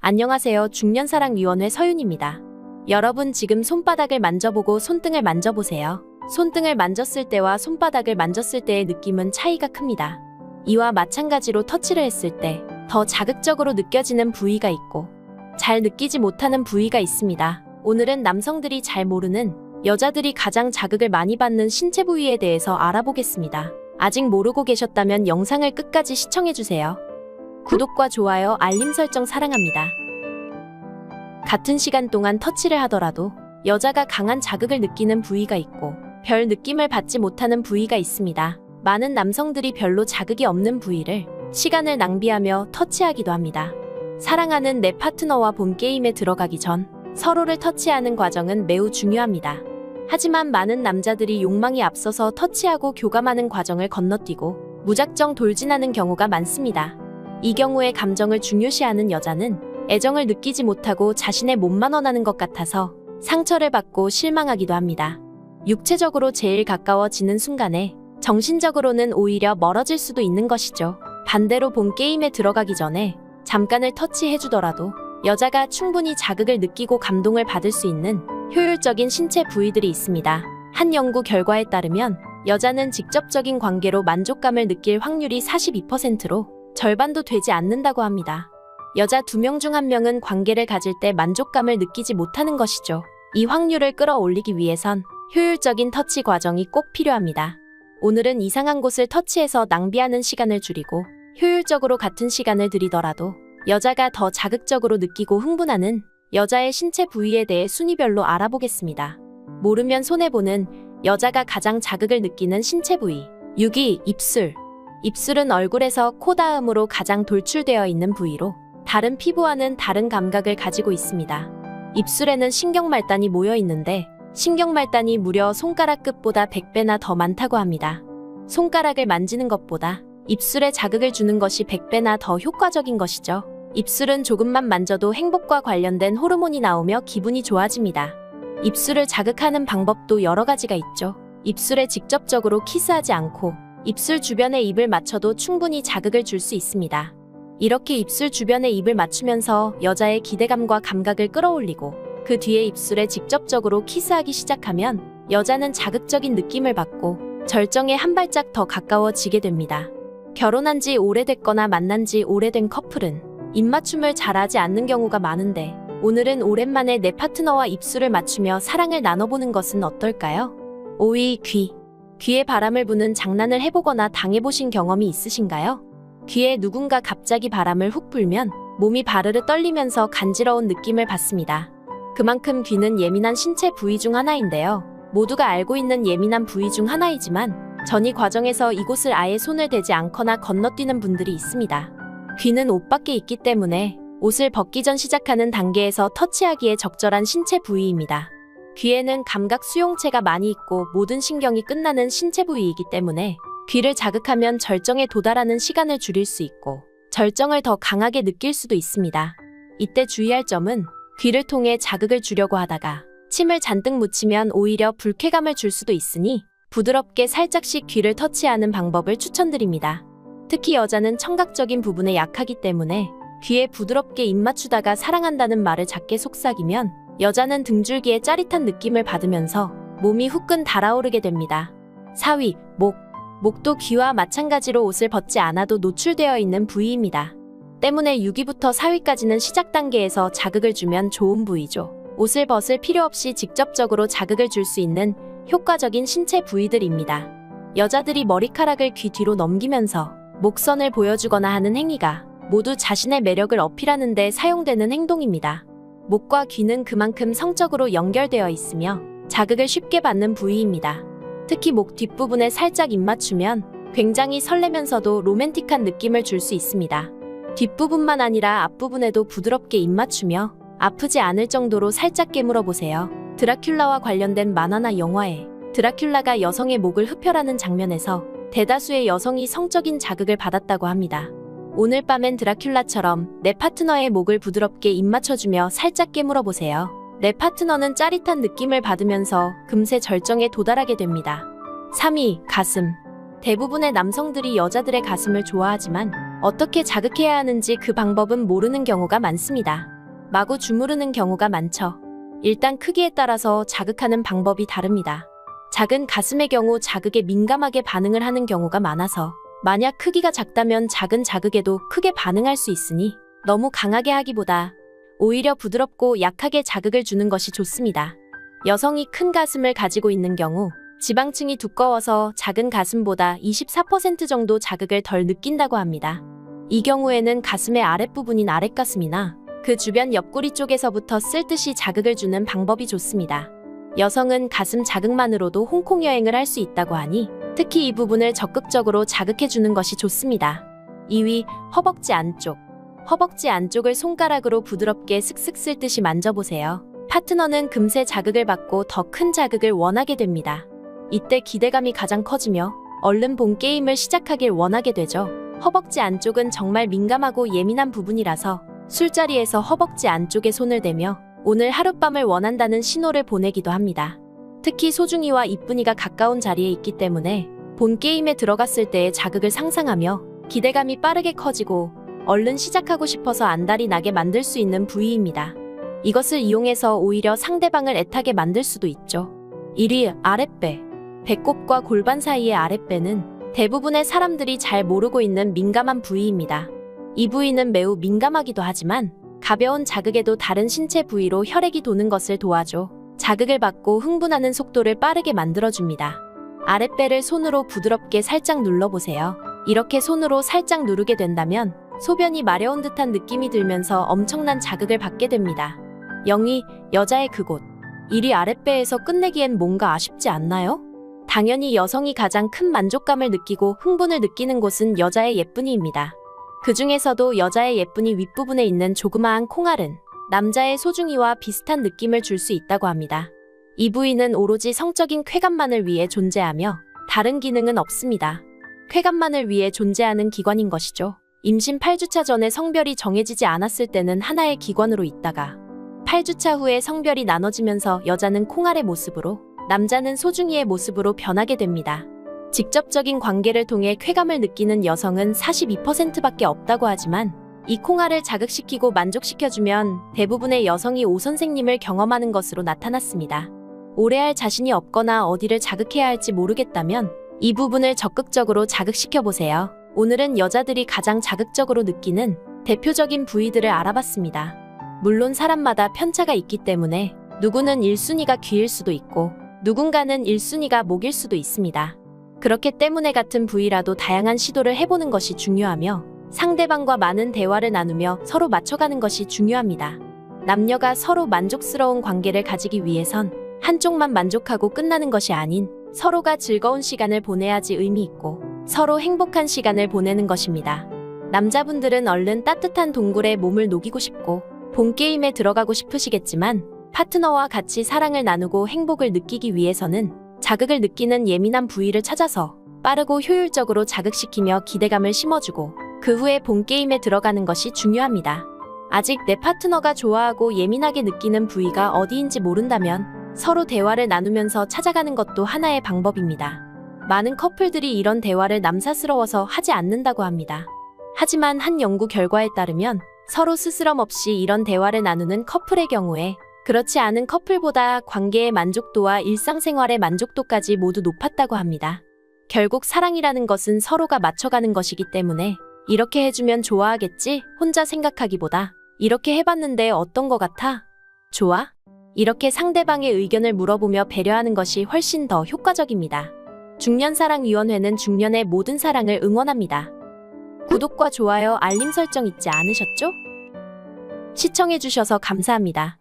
안녕하세요. 중년사랑위원회 서윤입니다. 여러분 지금 손바닥을 만져보고 손등을 만져보세요. 손등을 만졌을 때와 손바닥을 만졌을 때의 느낌은 차이가 큽니다. 이와 마찬가지로 터치를 했을 때 더 자극적으로 느껴지는 부위가 있고 잘 느끼지 못하는 부위가 있습니다. 오늘은 남성들이 잘 모르는 여자들이 가장 자극을 많이 받는 신체 부위에 대해서 알아보겠습니다. 아직 모르고 계셨다면 영상을 끝까지 시청해주세요. 구독과 좋아요, 알림 설정 사랑합니다. 같은 시간 동안 터치를 하더라도 여자가 강한 자극을 느끼는 부위가 있고 별 느낌을 받지 못하는 부위가 있습니다. 많은 남성들이 별로 자극이 없는 부위를 시간을 낭비하며 터치하기도 합니다. 사랑하는 내 파트너와 본 게임에 들어가기 전 서로를 터치하는 과정은 매우 중요합니다. 하지만 많은 남자들이 욕망이 앞서서 터치하고 교감하는 과정을 건너뛰고 무작정 돌진하는 경우가 많습니다. 이 경우에 감정을 중요시하는 여자는 애정을 느끼지 못하고 자신의 몸만 원하는 것 같아서 상처를 받고 실망하기도 합니다. 육체적으로 제일 가까워지는 순간에 정신적으로는 오히려 멀어질 수도 있는 것이죠. 반대로 본 게임에 들어가기 전에 잠깐을 터치해주더라도 여자가 충분히 자극을 느끼고 감동을 받을 수 있는 효율적인 신체 부위들이 있습니다. 한 연구 결과에 따르면 여자는 직접적인 관계로 만족감을 느낄 확률이 42%로 절반도 되지 않는다고 합니다. 여자 2명 중 1명은 관계를 가질 때 만족감을 느끼지 못하는 것이죠. 이 확률을 끌어올리기 위해선 효율적인 터치 과정이 꼭 필요합니다. 오늘은 이상한 곳을 터치해서 낭비하는 시간을 줄이고 효율적으로 같은 시간을 들이더라도 여자가 더 자극적으로 느끼고 흥분하는 여자의 신체 부위에 대해 순위별로 알아보겠습니다. 모르면 손해보는 여자가 가장 자극을 느끼는 신체 부위. 6위, 입술. 입술은 얼굴에서 코 다음으로 가장 돌출되어 있는 부위로 다른 피부와는 다른 감각을 가지고 있습니다. 입술에는 신경말단이 모여 있는데 신경말단이 무려 손가락 끝보다 100배나 더 많다고 합니다. 손가락을 만지는 것보다 입술에 자극을 주는 것이 100배나 더 효과적인 것이죠. 입술은 조금만 만져도 행복과 관련된 호르몬이 나오며 기분이 좋아집니다. 입술을 자극하는 방법도 여러 가지가 있죠. 입술에 직접적으로 키스하지 않고 입술 주변에 입을 맞춰도 충분히 자극을 줄 수 있습니다. 이렇게 입술 주변에 입을 맞추면서 여자의 기대감과 감각을 끌어올리고 그 뒤에 입술에 직접적으로 키스하기 시작하면 여자는 자극적인 느낌을 받고 절정에 한 발짝 더 가까워지게 됩니다. 결혼한 지 오래됐거나 만난 지 오래된 커플은 입맞춤을 잘하지 않는 경우가 많은데 오늘은 오랜만에 내 파트너와 입술을 맞추며 사랑을 나눠보는 것은 어떨까요? 5위, 귀. 귀에 바람을 부는 장난을 해보거나 당해보신 경험이 있으신가요? 귀에 누군가 갑자기 바람을 훅 불면 몸이 바르르 떨리면서 간지러운 느낌을 받습니다. 그만큼 귀는 예민한 신체 부위 중 하나인데요. 모두가 알고 있는 예민한 부위 중 하나이지만 전이 과정에서 이곳을 아예 손을 대지 않거나 건너뛰는 분들이 있습니다. 귀는 옷 밖에 있기 때문에 옷을 벗기 전 시작하는 단계에서 터치하기에 적절한 신체 부위입니다. 귀에는 감각 수용체가 많이 있고 모든 신경이 끝나는 신체 부위이기 때문에 귀를 자극하면 절정에 도달하는 시간을 줄일 수 있고 절정을 더 강하게 느낄 수도 있습니다. 이때 주의할 점은 귀를 통해 자극을 주려고 하다가 침을 잔뜩 묻히면 오히려 불쾌감을 줄 수도 있으니 부드럽게 살짝씩 귀를 터치하는 방법을 추천드립니다. 특히 여자는 청각적인 부분에 약하기 때문에 귀에 부드럽게 입 맞추다가 사랑한다는 말을 작게 속삭이면 여자는 등줄기에 짜릿한 느낌을 받으면서 몸이 후끈 달아오르게 됩니다. 4위, 목. 목도 귀와 마찬가지로 옷을 벗지 않아도 노출되어 있는 부위입니다. 때문에 6위부터 4위까지는 시작 단계에서 자극을 주면 좋은 부위죠. 옷을 벗을 필요 없이 직접적으로 자극을 줄 수 있는 효과적인 신체 부위들입니다. 여자들이 머리카락을 귀 뒤로 넘기면서 목선을 보여주거나 하는 행위가 모두 자신의 매력을 어필하는 데 사용되는 행동입니다. 목과 귀는 그만큼 성적으로 연결되어 있으며 자극을 쉽게 받는 부위입니다. 특히 목 뒷부분에 살짝 입맞추면 굉장히 설레면서도 로맨틱한 느낌을 줄 수 있습니다. 뒷부분만 아니라 앞부분에도 부드럽게 입맞추며 아프지 않을 정도로 살짝 깨물어 보세요. 드라큘라와 관련된 만화나 영화에 드라큘라가 여성의 목을 흡혈하는 장면에서 대다수의 여성이 성적인 자극을 받았다고 합니다. 오늘 밤엔 드라큘라처럼 내 파트너의 목을 부드럽게 입맞춰주며 살짝 깨물어 보세요. 내 파트너는 짜릿한 느낌을 받으면서 금세 절정에 도달하게 됩니다. 3위, 가슴. 대부분의 남성들이 여자들의 가슴을 좋아하지만 어떻게 자극해야 하는지 그 방법은 모르는 경우가 많습니다. 마구 주무르는 경우가 많죠. 일단 크기에 따라서 자극하는 방법이 다릅니다. 작은 가슴의 경우 자극에 민감하게 반응을 하는 경우가 많아서 만약 크기가 작다면 작은 자극에도 크게 반응할 수 있으니 너무 강하게 하기보다 오히려 부드럽고 약하게 자극을 주는 것이 좋습니다. 여성이 큰 가슴을 가지고 있는 경우 지방층이 두꺼워서 작은 가슴보다 24% 정도 자극을 덜 느낀다고 합니다. 이 경우에는 가슴의 아랫부분인 아랫가슴이나 그 주변 옆구리 쪽에서부터 쓸듯이 자극을 주는 방법이 좋습니다. 여성은 가슴 자극만으로도 홍콩 여행을 할 수 있다고 하니 특히 이 부분을 적극적으로 자극해주는 것이 좋습니다. 2위, 허벅지 안쪽. 허벅지 안쪽을 손가락으로 부드럽게 슥슥 쓸듯이 만져보세요. 파트너는 금세 자극을 받고 더 큰 자극을 원하게 됩니다. 이때 기대감이 가장 커지며 얼른 본 게임을 시작하길 원하게 되죠. 허벅지 안쪽은 정말 민감하고 예민한 부분이라서 술자리에서 허벅지 안쪽에 손을 대며 오늘 하룻밤을 원한다는 신호를 보내기도 합니다. 특히 소중이와 이쁜이가 가까운 자리에 있기 때문에 본 게임에 들어갔을 때의 자극을 상상하며 기대감이 빠르게 커지고 얼른 시작하고 싶어서 안달이 나게 만들 수 있는 부위입니다. 이것을 이용해서 오히려 상대방을 애타게 만들 수도 있죠. 1위, 아랫배. 배꼽과 골반 사이의 아랫배는 대부분의 사람들이 잘 모르고 있는 민감한 부위입니다. 이 부위는 매우 민감하기도 하지만 가벼운 자극에도 다른 신체 부위로 혈액이 도는 것을 도와줘 자극을 받고 흥분하는 속도를 빠르게 만들어줍니다. 아랫배를 손으로 부드럽게 살짝 눌러보세요. 이렇게 손으로 살짝 누르게 된다면 소변이 마려운 듯한 느낌이 들면서 엄청난 자극을 받게 됩니다. 0위, 여자의 그곳. 1위 아랫배에서 끝내기엔 뭔가 아쉽지 않나요? 당연히 여성이 가장 큰 만족감을 느끼고 흥분을 느끼는 곳은 여자의 예쁜이입니다. 그 중에서도 여자의 예쁜이 윗부분에 있는 조그마한 콩알은 남자의 소중이와 비슷한 느낌을 줄 수 있다고 합니다. 이 부위는 오로지 성적인 쾌감만을 위해 존재하며 다른 기능은 없습니다. 쾌감만을 위해 존재하는 기관인 것이죠. 임신 8주차 전에 성별이 정해지지 않았을 때는 하나의 기관으로 있다가 8주차 후에 성별이 나눠지면서 여자는 콩알의 모습으로 남자는 소중이의 모습으로 변하게 됩니다. 직접적인 관계를 통해 쾌감을 느끼는 여성은 42%밖에 없다고 하지만 이 콩알을 자극시키고 만족시켜주면 대부분의 여성이 오 선생님을 경험하는 것으로 나타났습니다. 오래 할 자신이 없거나 어디를 자극해야 할지 모르겠다면 이 부분을 적극적으로 자극시켜보세요. 오늘은 여자들이 가장 자극적으로 느끼는 대표적인 부위들을 알아봤습니다. 물론 사람마다 편차가 있기 때문에 누구는 1순위가 귀일 수도 있고 누군가는 1순위가 목일 수도 있습니다. 그렇기 때문에 같은 부위라도 다양한 시도를 해보는 것이 중요하며 상대방과 많은 대화를 나누며 서로 맞춰가는 것이 중요합니다. 남녀가 서로 만족스러운 관계를 가지기 위해선 한쪽만 만족하고 끝나는 것이 아닌 서로가 즐거운 시간을 보내야지 의미 있고 서로 행복한 시간을 보내는 것입니다. 남자분들은 얼른 따뜻한 동굴에 몸을 녹이고 싶고 본 게임에 들어가고 싶으시겠지만 파트너와 같이 사랑을 나누고 행복을 느끼기 위해서는 자극을 느끼는 예민한 부위를 찾아서 빠르고 효율적으로 자극시키며 기대감을 심어주고 그 후에 본 게임에 들어가는 것이 중요합니다. 아직 내 파트너가 좋아하고 예민하게 느끼는 부위가 어디인지 모른다면 서로 대화를 나누면서 찾아가는 것도 하나의 방법입니다. 많은 커플들이 이런 대화를 남사스러워서 하지 않는다고 합니다. 하지만 한 연구 결과에 따르면 서로 스스럼 없이 이런 대화를 나누는 커플의 경우에 그렇지 않은 커플보다 관계의 만족도와 일상생활의 만족도까지 모두 높았다고 합니다. 결국 사랑이라는 것은 서로가 맞춰가는 것이기 때문에 이렇게 해주면 좋아하겠지 혼자 생각하기보다 이렇게 해봤는데 어떤 거 같아? 좋아? 이렇게 상대방의 의견을 물어보며 배려하는 것이 훨씬 더 효과적입니다. 중년사랑위원회는 중년의 모든 사랑을 응원합니다. 구독과 좋아요, 알림 설정 잊지 않으셨죠? 시청해주셔서 감사합니다.